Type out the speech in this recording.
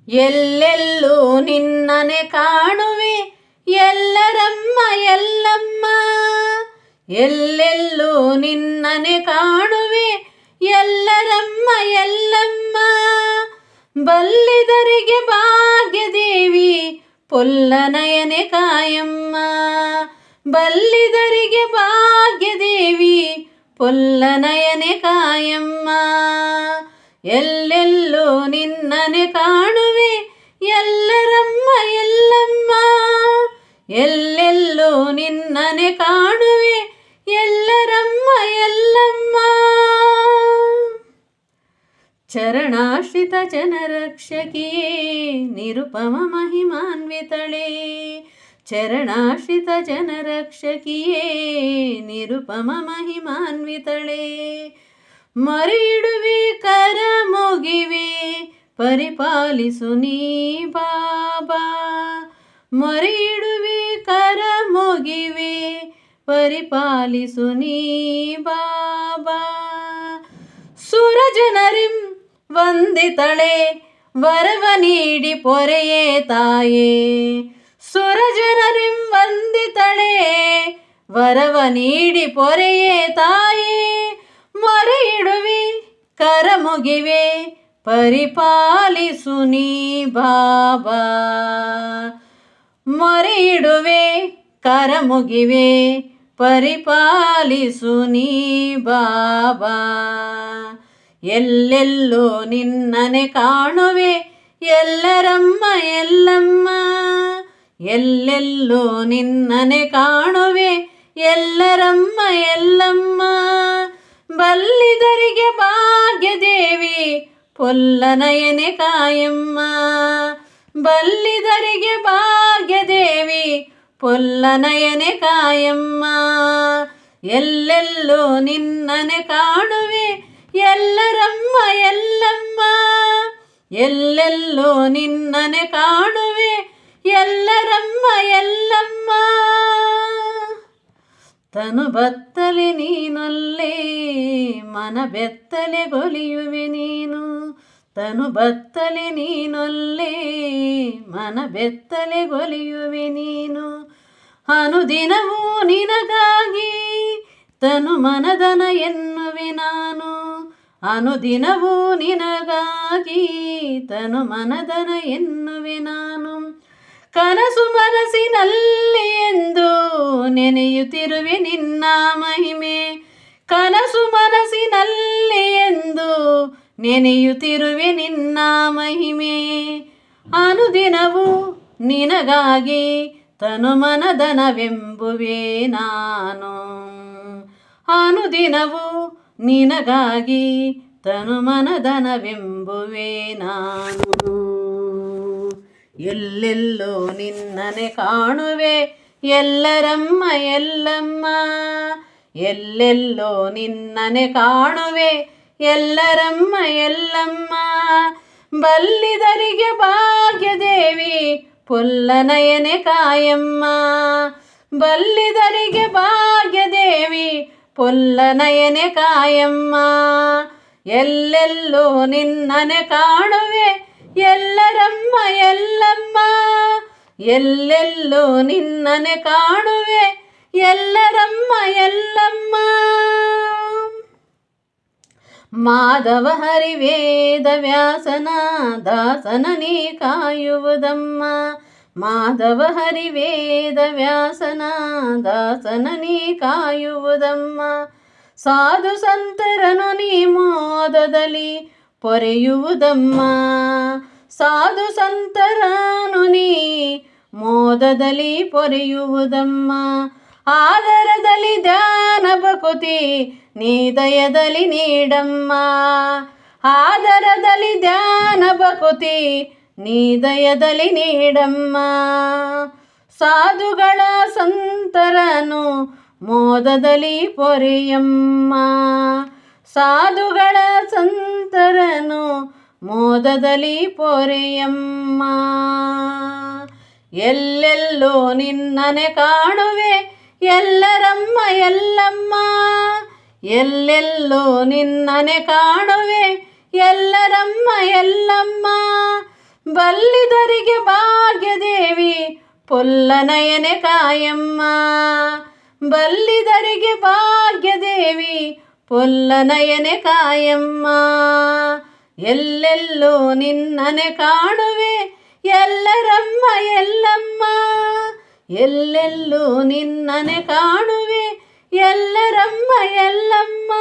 ಎಲ್ಲೆಲ್ಲೂ ನಿನ್ನನೆ ಕಾಣುವೆ ಎಲ್ಲರಮ್ಮ ಎಲ್ಲಮ್ಮ. ಎಲ್ಲೆಲ್ಲೂ ನಿನ್ನನೆ ಕಾಣುವೆ ಎಲ್ಲರಮ್ಮ ಎಲ್ಲಮ್ಮ. ಬಲ್ಲಿದರಿಗೆ ಭಾಗ್ಯದೇವಿ ಪೊಲ್ಲನಯನೆ ಕಾಯಮ್ಮ. ಬಲ್ಲಿದರಿಗೆ ಭಾಗ್ಯದೇವಿ ಪೊಲ್ಲನಯನೆ ಕಾಯಮ್ಮ. ಎಲ್ಲೆಲ್ಲೂ ನಿನ್ನನೆ ಕಾಣುವೆ ಎಲ್ಲರಮ್ಮ ಎಲ್ಲಮ್ಮ. ಎಲ್ಲೆಲ್ಲೂ ನಿನ್ನನೆ ಕಾಣುವೆ ಎಲ್ಲರಮ್ಮ ಎಲ್ಲಮ್ಮ. ಚರಣಾಶ್ರಿತ ಜನರಕ್ಷಕಿಯೇ ನಿರುಪಮ ಮಹಿಮಾನ್ವಿತಳೆ. ಚರಣಾಶ್ರಿತ ಜನರಕ್ಷಕಿಯೇ ನಿರುಪಮ ಮಹಿಮಾನ್ವಿತಳೆ. ಮರೆಯಿಡುವೆ ಕರ ಮುಗಿವೆ ಪರಿಪಾಲಿಸು ನೀ ಬಾಬಾ. ಮರೆಯಿಡುವೆ ಕರ ಮುಗಿವೆ ಪರಿಪಾಲಿಸು ನೀ ಬಾಬಾ. ಸುರಜನರಿಂ ವಂದಿತಳೆ ವರವ ನೀಡಿ ಪೊರೆಯೇ ತಾಯೇ. ಸುರಜನರಿಂ ವಂದಿತಳೆ ವರವ ನೀಡಿ ಪೊರೆಯೇ ತಾಯೇ. ಮೊರೆಯಿಡುವೆ ಕರ ಮುಗಿವೆ ಪರಿಪಾಲಿಸು ನೀ ಬಾಬಾ. ಮೊರೆಯಿಡುವೆ ಕರ ಮುಗಿವೆ ಪರಿಪಾಲಿಸು ನೀ ಬಾಬಾ. ಎಲ್ಲೆಲ್ಲೂ ನಿನ್ನನೆ ಕಾಣುವೆ ಎಲ್ಲರಮ್ಮ ಎಲ್ಲಮ್ಮ. ಎಲ್ಲೆಲ್ಲೂ ನಿನ್ನನೆ ಕಾಣುವೆ ಎಲ್ಲರಮ್ಮ ಎಲ್ಲಮ್ಮ. ಬಲ್ಲಿದರಿಗೆ ಭಾಗ್ಯದೇವಿ ಪೊಲ್ಲನಯನೆ ಕಾಯಮ್ಮ. ಬಲ್ಲಿದರಿಗೆ ಭಾಗ್ಯದೇವಿ ಪೊಲ್ಲನಯನೆ ಕಾಯಮ್ಮ. ಎಲ್ಲೆಲ್ಲೂ ನಿನ್ನನೆ ಕಾಣುವೆ ಎಲ್ಲರಮ್ಮ ಎಲ್ಲಮ್ಮ. ಎಲ್ಲೆಲ್ಲೂ ನಿನ್ನನೆ ಕಾಣುವೆ ಎಲ್ಲರಮ್ಮ ಎಲ್ಲಮ್ಮ. ತನು ಬತ್ತಲೆ ನೀನೊಲ್ಲೇ ಮನ ಬೆತ್ತಲೆ ಗೊಲಿಯುವೆ ನೀನು. ತನು ಬತ್ತಲೆ ನೀನೊಲ್ಲೇ ಮನ ಬೆತ್ತಲೆ ಗೊಲಿಯುವೆ ನೀನು. ಅನುದಿನವೂ ನಿನಗಾಗಿ ತನು ಮನದನ ಎನ್ನುವೆ ನಾನು. ಅನುದಿನವೂ ನಿನಗಾಗಿ ತನು ಮನದನ ಎನ್ನುವೆ ನಾನು. ಕನಸು ಮನಸ್ಸಿನಲ್ಲಿ ಎಂದು ನೆನೆಯುತ್ತಿರುವೆ ನಿನ್ನ ಮಹಿಮೆ. ಕನಸು ಮನಸ್ಸಿನಲ್ಲಿ ಎಂದು ನೆನೆಯುತ್ತಿರುವೆ ನಿನ್ನ ಮಹಿಮೆ. ಅನುದಿನವೂ ನಿನಗಾಗಿ ತನು ಮನದನವೆಂಬುವೆ ನಾನು. ಅನುದಿನವೂ ನಿನಗಾಗಿ ತನು ಮನದನವೆಂಬುವೆ ನಾನು. ಎಲ್ಲೆಲ್ಲೂ ನಿನ್ನನೆ ಕಾಣುವೆ ಎಲ್ಲರಮ್ಮ ಎಲ್ಲಮ್ಮ. ಎಲ್ಲೆಲ್ಲೂ ನಿನ್ನನೆ ಕಾಣುವೆ ಎಲ್ಲರಮ್ಮ ಎಲ್ಲಮ್ಮ. ಬಲ್ಲಿದರಿಗೆ ಭಾಗ್ಯದೇವಿ ಪೊಲ್ಲನಯನೆ ಕಾಯಮ್ಮ. ಬಲ್ಲಿದರಿಗೆ ಭಾಗ್ಯದೇವಿ ಪೊಲ್ಲನಯನೆ ಕಾಯಮ್ಮ. ಎಲ್ಲೆಲ್ಲೂ ನಿನ್ನನೆ ಕಾಣುವೆ ಎಲ್ಲರಮ್ಮ ಎಲ್ಲಮ್ಮ. ಎಲ್ಲೆಲ್ಲೂ ನಿನ್ನನೆ ಕಾಣುವೆ ಎಲ್ಲರಮ್ಮ ಎಲ್ಲಮ್ಮ. ಮಾಧವ ಹರಿವೇದ ವ್ಯಾಸನ ದಾಸನ ನೀ ಕಾಯುವುದಮ್ಮ. ಮಾಧವ ಹರಿವೇದ ವ್ಯಾಸನ ದಾಸನ ನೀ ಕಾಯುವುದಮ್ಮ. ಸಾಧು ಸಂತರನು ನೀ ಮೋದದಲ್ಲಿ ಪೊರೆಯುವುದಮ್ಮ. ಸಾಧು ಸಂತರನು ನೀ ಮೋದದಲ್ಲಿ ಪೊರೆಯುವುದಮ್ಮ. ಆದರದಲ್ಲಿ ಧ್ಯಾನ ಭಕುತಿ ನೀ ದಯದಲ್ಲಿ ನೀಡಮ್ಮ. ಆದರದಲ್ಲಿ ಧ್ಯಾನ ಭಕುತಿ ನೀ ದಯದಲ್ಲಿ ನೀಡಮ್ಮ. ಸಾಧುಗಳ ಸಂತರನು ಮೋದದಲ್ಲಿ ಪೊರೆಯಮ್ಮ. ಸಾಧುಗಳ ಸಂತರನು ಮೋದದಲ್ಲಿ ಪೊರೆಯಮ್ಮ. ಎಲ್ಲೆಲ್ಲೂ ನಿನ್ನನೆ ಕಾಣುವೆ ಎಲ್ಲರಮ್ಮ ಎಲ್ಲಮ್ಮ. ಎಲ್ಲೆಲ್ಲೂ ನಿನ್ನನೆ ಕಾಣುವೆ ಎಲ್ಲರಮ್ಮ ಎಲ್ಲಮ್ಮ. ಬಲ್ಲಿದರಿಗೆ ಭಾಗ್ಯದೇವಿ ಪೊಲ್ಲನಯನೆ ಕಾಯಮ್ಮ. ಬಲ್ಲಿದರಿಗೆ ಭಾಗ್ಯದೇವಿ ಪೊಲ್ಲನಯನೆ ಕಾಯಮ್ಮ. ಎಲ್ಲೆಲ್ಲೂ ನಿನ್ನನೆ ಕಾಣುವೆ ಎಲ್ಲರಮ್ಮ ಎಲ್ಲಮ್ಮ. ಎಲ್ಲೆಲ್ಲೂ ನಿನ್ನನೆ ಕಾಣುವೆ ಎಲ್ಲರಮ್ಮ ಎಲ್ಲಮ್ಮ.